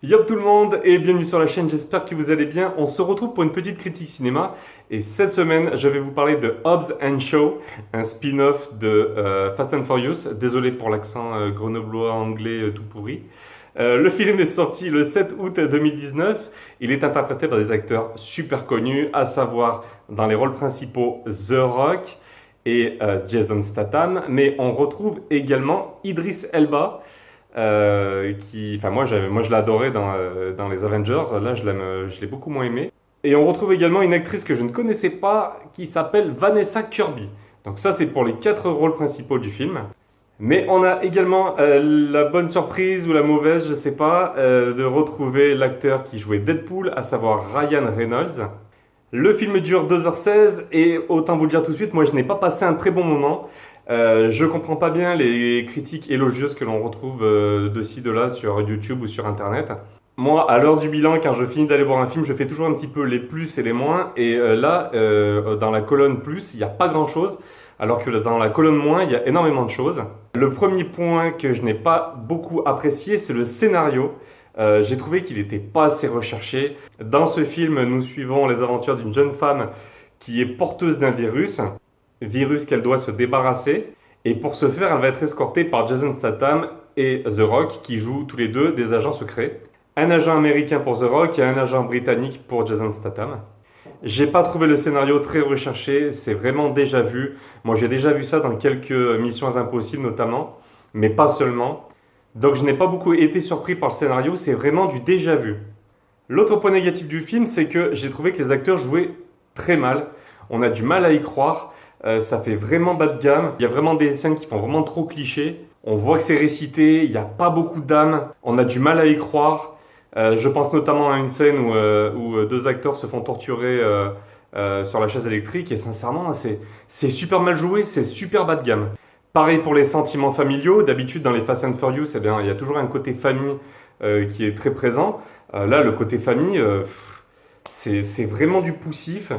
Yo tout le monde et bienvenue sur la chaîne, j'espère que vous allez bien. On se retrouve pour une petite critique cinéma et cette semaine je vais vous parler de Hobbs and Shaw, un spin-off de Fast and Furious. Désolé pour l'accent grenoblois anglais tout pourri. Le film est sorti le 7 août 2019. Il est interprété par des acteurs super connus, à savoir dans les rôles principaux The Rock et Jason Statham, mais on retrouve également Idris Elba. Moi, je l'adorais dans les Avengers. Là, je l'ai beaucoup moins aimé. Et on retrouve également une actrice que je ne connaissais pas qui s'appelle Vanessa Kirby. Donc ça, c'est pour les 4 rôles principaux du film. Mais on a également la bonne surprise ou la mauvaise, je sais pas, de retrouver l'acteur qui jouait Deadpool, à savoir Ryan Reynolds. Le film dure 2h16 et autant vous le dire tout de suite, moi je n'ai pas passé un très bon moment. Je comprends pas bien les critiques élogieuses que l'on retrouve de ci, de là sur YouTube ou sur Internet. Moi, à l'heure du bilan, quand je finis d'aller voir un film, je fais toujours un petit peu les plus et les moins. Et dans la colonne plus, il n'y a pas grand-chose, alors que dans la colonne moins, il y a énormément de choses. Le premier point que je n'ai pas beaucoup apprécié, c'est le scénario. J'ai trouvé qu'il n'était pas assez recherché. Dans ce film, nous suivons les aventures d'une jeune femme qui est porteuse d'un virus qu'elle doit se débarrasser. Et pour ce faire, elle va être escortée par Jason Statham et The Rock, qui jouent tous les deux des agents secrets. Un agent américain pour The Rock et un agent britannique pour Jason Statham. J'ai pas trouvé le scénario très recherché, c'est vraiment déjà vu. Moi j'ai déjà vu ça dans quelques Missions Impossibles notamment, mais pas seulement. Donc je n'ai pas beaucoup été surpris par le scénario, c'est vraiment du déjà vu. L'autre point négatif du film, c'est que j'ai trouvé que les acteurs jouaient très mal. On a du mal à y croire. Ça fait vraiment bas de gamme. Il y a vraiment des scènes qui font vraiment trop cliché. On voit que c'est récité, il n'y a pas beaucoup d'âme. On a du mal à y croire. Je pense notamment à une scène où deux acteurs se font torturer sur la chaise électrique. Et sincèrement, c'est super mal joué, c'est super bas de gamme. Pareil pour les sentiments familiaux. D'habitude, dans les Fast and Furious, eh bien, il y a toujours un côté famille qui est très présent. Là, le côté famille, c'est vraiment du poussif.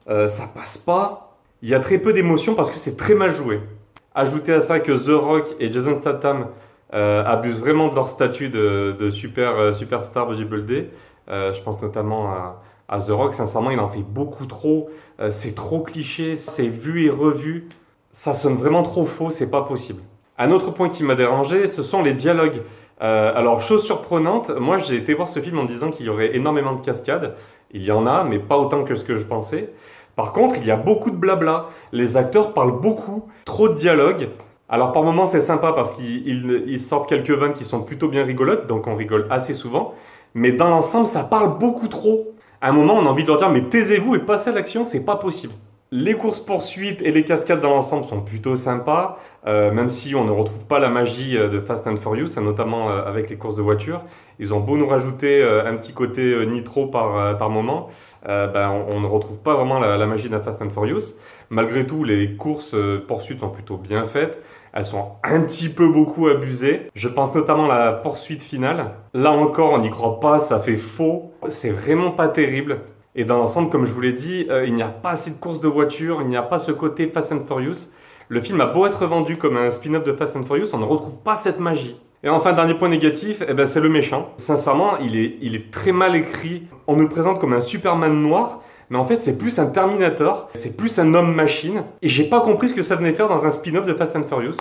Ça passe pas. Il y a très peu d'émotions parce que c'est très mal joué. Ajoutez à ça que The Rock et Jason Statham abusent vraiment de leur statut de superstar bodybuildé. Je pense notamment à The Rock. Sincèrement, il en fait beaucoup trop. C'est trop cliché, c'est vu et revu. Ça sonne vraiment trop faux, c'est pas possible. Un autre point qui m'a dérangé, ce sont les dialogues. Alors, chose surprenante, moi j'ai été voir ce film en me disant qu'il y aurait énormément de cascades. Il y en a, mais pas autant que ce que je pensais. Par contre, il y a beaucoup de blabla. Les acteurs parlent beaucoup, trop de dialogues. Alors par moments c'est sympa parce qu'ils sortent quelques vannes qui sont plutôt bien rigolotes, donc on rigole assez souvent. Mais dans l'ensemble, ça parle beaucoup trop. À un moment, on a envie de leur dire mais taisez-vous et passez à l'action, c'est pas possible. Les courses-poursuites et les cascades dans l'ensemble sont plutôt sympas, même si on ne retrouve pas la magie de Fast and Furious, notamment avec les courses de voiture. Ils ont beau nous rajouter un petit côté nitro par moment, on ne retrouve pas vraiment la magie de Fast and Furious. Malgré tout, les courses-poursuites sont plutôt bien faites. Elles sont un petit peu beaucoup abusées. Je pense notamment à la poursuite finale. Là encore, on n'y croit pas, ça fait faux. C'est vraiment pas terrible. Et dans l'ensemble, comme je vous l'ai dit, il n'y a pas assez de courses de voiture, il n'y a pas ce côté Fast and Furious. Le film a beau être vendu comme un spin-off de Fast and Furious, on ne retrouve pas cette magie. Et enfin, dernier point négatif, c'est le méchant. Sincèrement, il est très mal écrit. On nous le présente comme un Superman noir, mais en fait, c'est plus un Terminator, c'est plus un homme-machine. Et j'ai pas compris ce que ça venait faire dans un spin-off de Fast and Furious.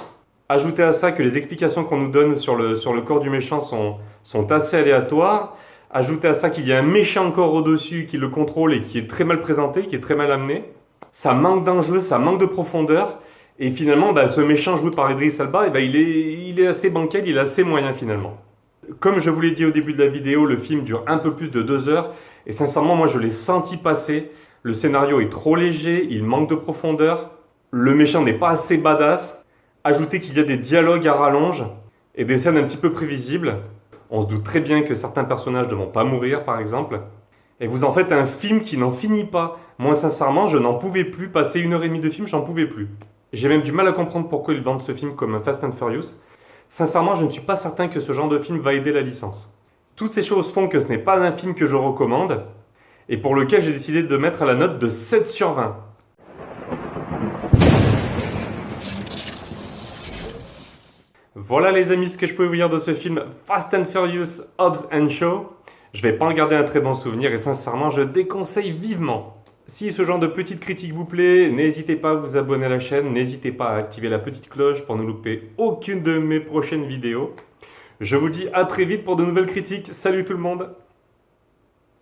Ajoutez à ça que les explications qu'on nous donne sur le corps du méchant sont assez aléatoires. Ajoutez à ça qu'il y a un méchant corps au-dessus qui le contrôle et qui est très mal présenté, qui est très mal amené. Ça manque d'enjeu, ça manque de profondeur. Et finalement, ce méchant joué par Idris Elba, il est assez bancal, il est assez moyen finalement. Comme je vous l'ai dit au début de la vidéo, le film dure un peu plus de 2 heures. Et sincèrement, moi je l'ai senti passer. Le scénario est trop léger, il manque de profondeur. Le méchant n'est pas assez badass. Ajoutez qu'il y a des dialogues à rallonge et des scènes un petit peu prévisibles. On se doute très bien que certains personnages ne vont pas mourir, par exemple. Et vous en faites un film qui n'en finit pas. Moi, sincèrement, je n'en pouvais plus. Passer 1h30 de film, j'en pouvais plus. J'ai même du mal à comprendre pourquoi ils vendent ce film comme un Fast and Furious. Sincèrement, je ne suis pas certain que ce genre de film va aider la licence. Toutes ces choses font que ce n'est pas un film que je recommande, et pour lequel j'ai décidé de mettre la note de 7 sur 20. Voilà les amis ce que je peux vous dire de ce film Fast and Furious Hobbs and Shaw. Je vais pas en garder un très bon souvenir et sincèrement je déconseille vivement. Si ce genre de petite critique vous plaît, n'hésitez pas à vous abonner à la chaîne, n'hésitez pas à activer la petite cloche pour ne louper aucune de mes prochaines vidéos. Je vous dis à très vite pour de nouvelles critiques. Salut tout le monde!